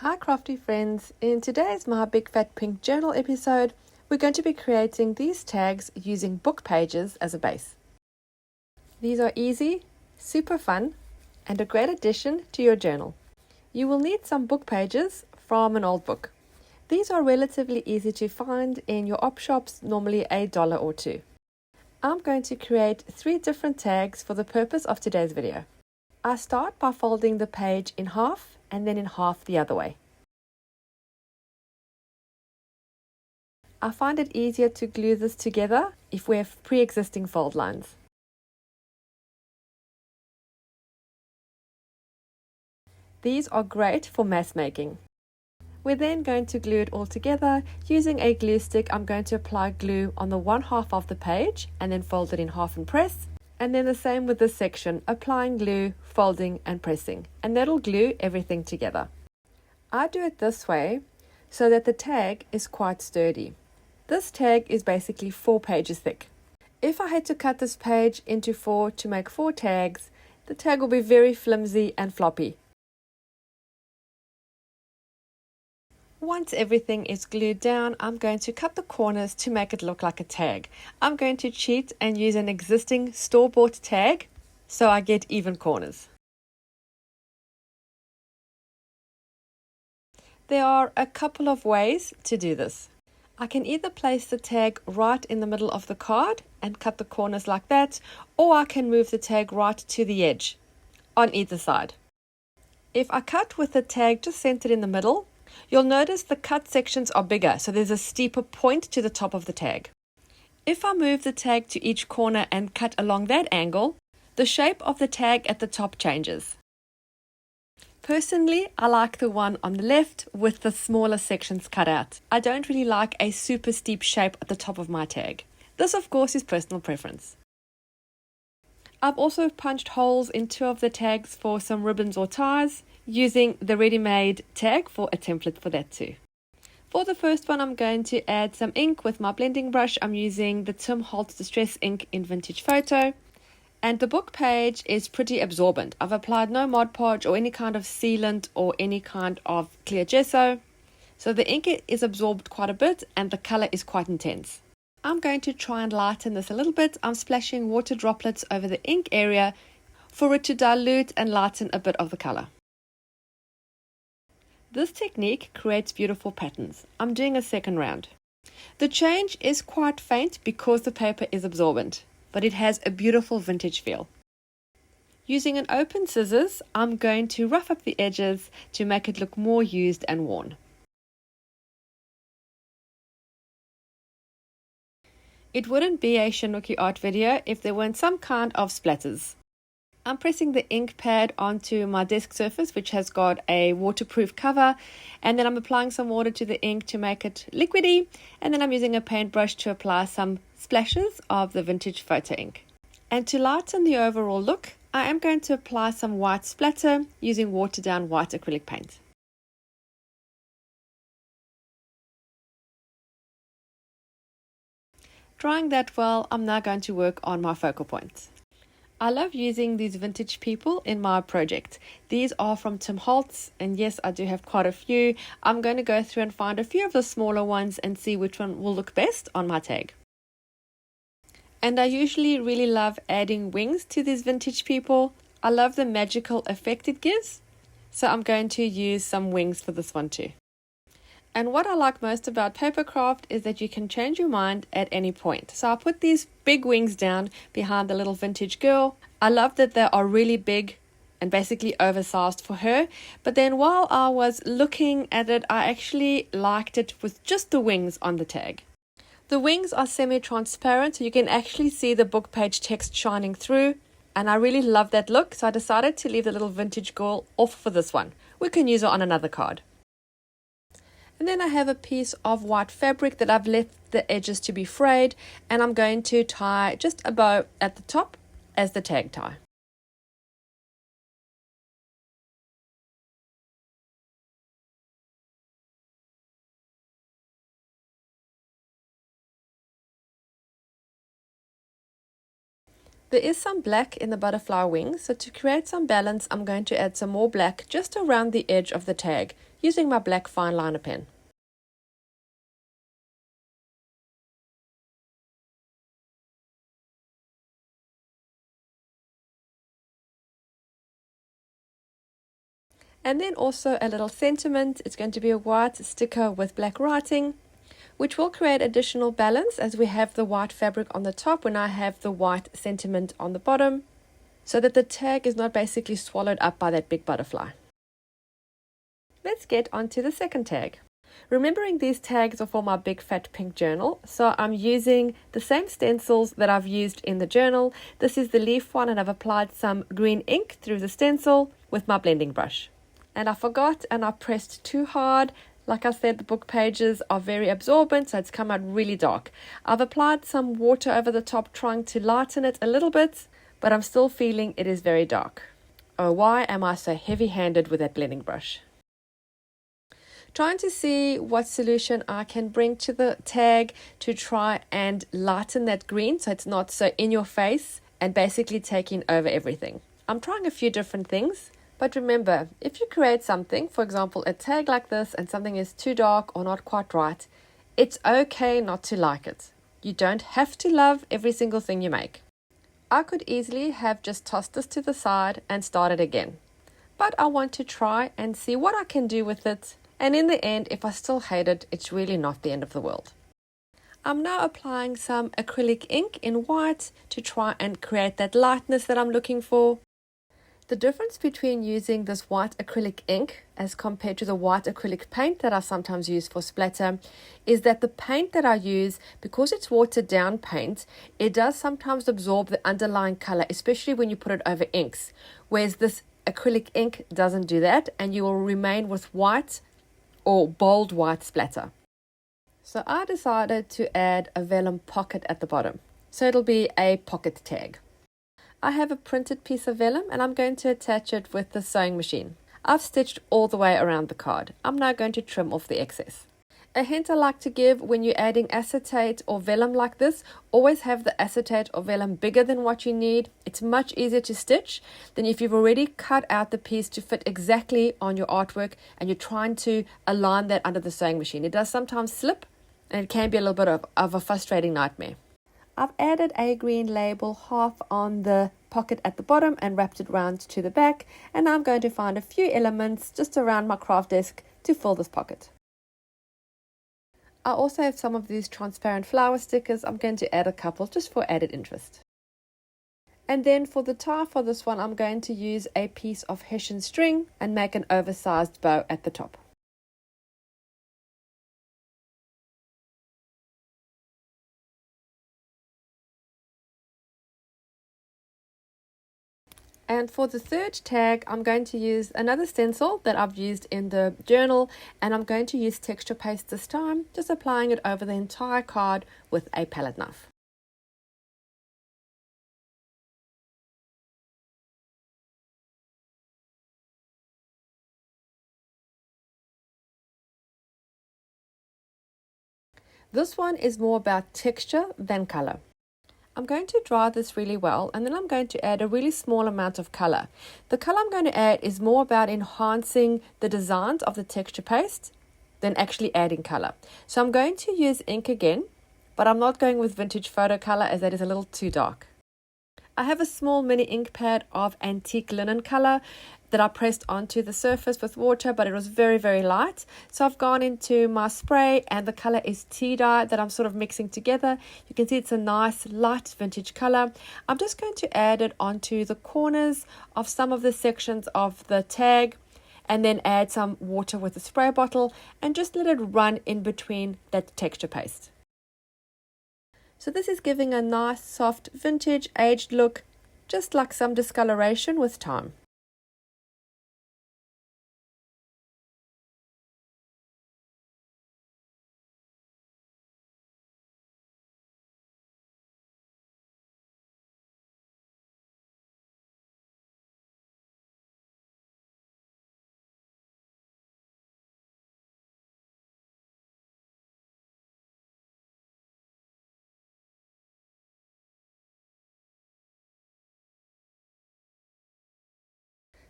Hi crafty friends, in today's My Big Fat Pink Journal episode, we're going to be creating these tags using book pages as a base. These are easy, super fun, and a great addition to your journal. You will need some book pages from an old book. These are relatively easy to find in your op shops, normally $1 or $2. I'm going to create 3 different tags for the purpose of today's video. I start by folding the page in half and then in half the other way. I find it easier to glue this together if we have pre-existing fold lines. These are great for mass making. We're then going to glue it all together. Using a glue stick, I'm going to apply glue on the one half of the page and then fold it in half and press. And then the same with this section, applying glue, folding and pressing. And that'll glue everything together. I do it this way so that the tag is quite sturdy. This tag is basically 4 pages thick. If I had to cut this page into 4 to make 4 tags, the tag will be very flimsy and floppy. Once everything is glued down, I'm going to cut the corners to make it look like a tag. I'm going to cheat and use an existing store-bought tag so I get even corners. There are a couple of ways to do this. I can either place the tag right in the middle of the card and cut the corners like that, or I can move the tag right to the edge on either side. If I cut with the tag just centered in the middle, you'll notice the cut sections are bigger, so there's a steeper point to the top of the tag. If I move the tag to each corner and cut along that angle, the shape of the tag at the top changes. Personally, I like the one on the left with the smaller sections cut out. I don't really like a super steep shape at the top of my tag. This, of course, is personal preference. I've also punched holes in 2 of the tags for some ribbons or ties, using the ready-made tag for a template for that too. For the first one, I'm going to add some ink with my blending brush. I'm using the Tim Holtz Distress ink in Vintage Photo. And the book page is pretty absorbent. I've applied no Mod Podge or any kind of sealant or any kind of clear gesso. So the ink is absorbed quite a bit and the color is quite intense. I'm going to try and lighten this a little bit. I'm splashing water droplets over the ink area for it to dilute and lighten a bit of the color. This technique creates beautiful patterns. I'm doing a second round. The change is quite faint because the paper is absorbent, but it has a beautiful vintage feel. Using an open scissors, I'm going to rough up the edges to make it look more used and worn. It wouldn't be a ShanoukiArt video if there weren't some kind of splatters. I'm pressing the ink pad onto my desk surface, which has got a waterproof cover, and then I'm applying some water to the ink to make it liquidy, and then I'm using a paintbrush to apply some splashes of the Vintage Photo ink. And to lighten the overall look, I am going to apply some white splatter using watered down white acrylic paint. Drying that well, I'm now going to work on my focal points. I love using these vintage people in my project. These are from Tim Holtz, and yes, I do have quite a few. I'm going to go through and find a few of the smaller ones and see which one will look best on my tag. And I usually really love adding wings to these vintage people. I love the magical effect it gives, so I'm going to use some wings for this one too. And what I like most about papercraft is that you can change your mind at any point. So I put these big wings down behind the little vintage girl. I love that they are really big and basically oversized for her. But then while I was looking at it, I actually liked it with just the wings on the tag. The wings are semi-transparent, so you can actually see the book page text shining through. And I really love that look, so I decided to leave the little vintage girl off for this one. We can use her on another card. And then I have a piece of white fabric that I've left the edges to be frayed, and I'm going to tie just a bow at the top as the tag tie. There is some black in the butterfly wings, so to create some balance, I'm going to add some more black just around the edge of the tag using my black fine liner pen. And then also a little sentiment. It's going to be a white sticker with black writing, which will create additional balance as we have the white fabric on the top when I have the white sentiment on the bottom, so that the tag is not basically swallowed up by that big butterfly. Let's get onto the second tag. Remembering these tags are for my big fat pink journal, so I'm using the same stencils that I've used in the journal. This is the leaf one, and I've applied some green ink through the stencil with my blending brush. And I forgot and I pressed too hard. Like I said, the book pages are very absorbent, so it's come out really dark. I've applied some water over the top trying to lighten it a little bit, but I'm still feeling it is very dark. Oh, why am I so heavy-handed with that blending brush? Trying to see what solution I can bring to the tag to try and lighten that green so it's not so in your face and basically taking over everything. I'm trying a few different things, but remember, if you create something, for example, a tag like this, and something is too dark or not quite right, it's okay not to like it. You don't have to love every single thing you make. I could easily have just tossed this to the side and started again, but I want to try and see what I can do with it. And in the end, if I still hate it, it's really not the end of the world. I'm now applying some acrylic ink in white to try and create that lightness that I'm looking for. The difference between using this white acrylic ink as compared to the white acrylic paint that I sometimes use for splatter is that the paint that I use, because it's watered down paint, it does sometimes absorb the underlying color, especially when you put it over inks, whereas this acrylic ink doesn't do that, and you will remain with white or bold white splatter. So I decided to add a vellum pocket at the bottom. So it'll be a pocket tag. I have a printed piece of vellum and I'm going to attach it with the sewing machine. I've stitched all the way around the card. I'm now going to trim off the excess. A hint I like to give when you're adding acetate or vellum like this, always have the acetate or vellum bigger than what you need. It's much easier to stitch than if you've already cut out the piece to fit exactly on your artwork and you're trying to align that under the sewing machine. It does sometimes slip and it can be a little bit of a frustrating nightmare. I've added a green label half on the pocket at the bottom and wrapped it round to the back, and now I'm going to find a few elements just around my craft desk to fill this pocket. I also have some of these transparent flower stickers. I'm going to add a couple just for added interest. And then for the tie for this one, I'm going to use a piece of Hessian string and make an oversized bow at the top. And for the third tag, I'm going to use another stencil that I've used in the journal, and I'm going to use texture paste this time, just applying it over the entire card with a palette knife. This one is more about texture than color. I'm going to dry this really well, and then I'm going to add a really small amount of color. The color I'm going to add is more about enhancing the designs of the texture paste than actually adding color. So I'm going to use ink again, but I'm not going with vintage photo color as that is a little too dark. I have a small mini ink pad of antique linen color that I pressed onto the surface with water, but it was very, very light. So I've gone into my spray, and the color is tea dye that I'm sort of mixing together. You can see it's a nice light vintage color. I'm just going to add it onto the corners of some of the sections of the tag, and then add some water with a spray bottle and just let it run in between that texture paste. So this is giving a nice soft vintage aged look, just like some discoloration with time.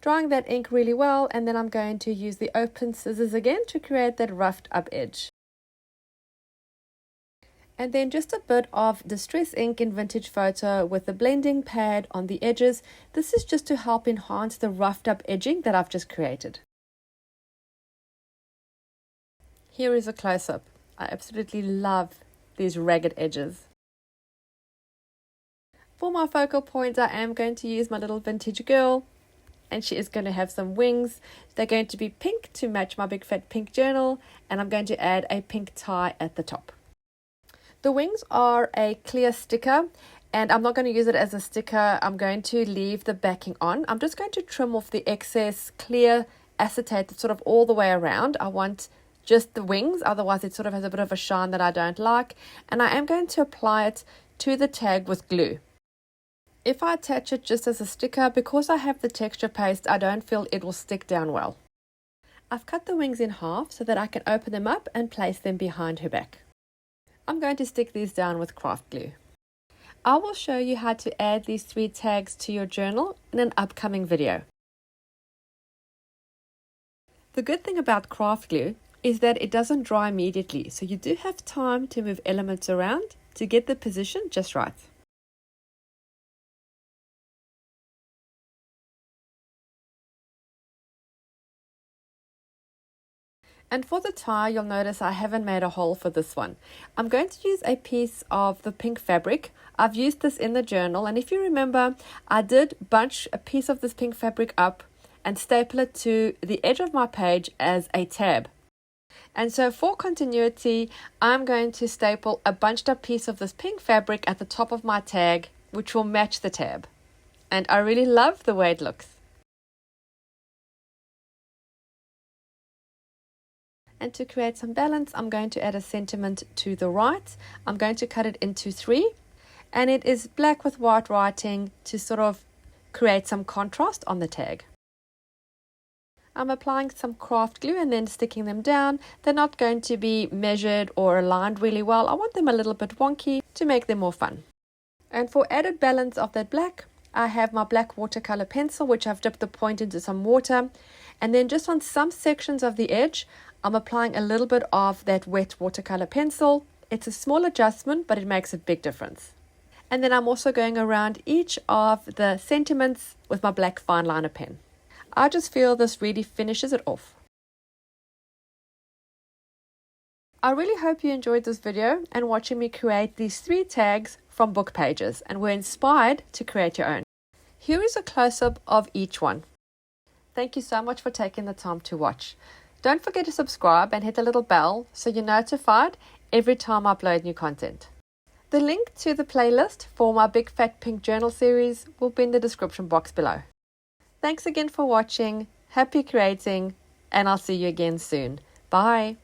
Drying that ink really well, and then I'm going to use the open scissors again to create that roughed up edge. And then just a bit of Distress ink in Vintage Photo with the blending pad on the edges. This is just to help enhance the roughed up edging that I've just created. Here is a close-up. I absolutely love these ragged edges. For my focal point, I am going to use my little vintage girl, and she is going to have some wings. They're going to be pink to match my big fat pink journal, and I'm going to add a pink tie at the top. The wings are a clear sticker, and I'm not going to use it as a sticker. I'm going to leave the backing on. I'm just going to trim off the excess clear acetate that's sort of all the way around. I want just the wings, otherwise it sort of has a bit of a shine that I don't like. And I am going to apply it to the tag with glue. If I attach it just as a sticker, because I have the texture paste, I don't feel it will stick down well. I've cut the wings in half so that I can open them up and place them behind her back. I'm going to stick these down with craft glue. I will show you how to add these 3 tags to your journal in an upcoming video. The good thing about craft glue is that it doesn't dry immediately, so you do have time to move elements around to get the position just right. And for the tie, you'll notice I haven't made a hole for this one. I'm going to use a piece of the pink fabric. I've used this in the journal, and if you remember, I did bunch a piece of this pink fabric up and staple it to the edge of my page as a tab. And so for continuity, I'm going to staple a bunched up piece of this pink fabric at the top of my tag, which will match the tab. And I really love the way it looks. And to create some balance, I'm going to add a sentiment to the right. I'm going to cut it into 3, and it is black with white writing to sort of create some contrast on the tag. I'm applying some craft glue and then sticking them down. They're not going to be measured or aligned really well. I want them a little bit wonky to make them more fun. And for added balance of that black, I have my black watercolor pencil, which I've dipped the point into some water. And then just on some sections of the edge, I'm applying a little bit of that wet watercolor pencil. It's a small adjustment, but it makes a big difference. And then I'm also going around each of the sentiments with my black fine liner pen. I just feel this really finishes it off. I really hope you enjoyed this video and watching me create these 3 tags from book pages and were inspired to create your own. Here is a close-up of each one. Thank you so much for taking the time to watch. Don't forget to subscribe and hit the little bell so you're notified every time I upload new content. The link to the playlist for my Big Fat Pink Journal series will be in the description box below. Thanks again for watching, happy creating, and I'll see you again soon. Bye!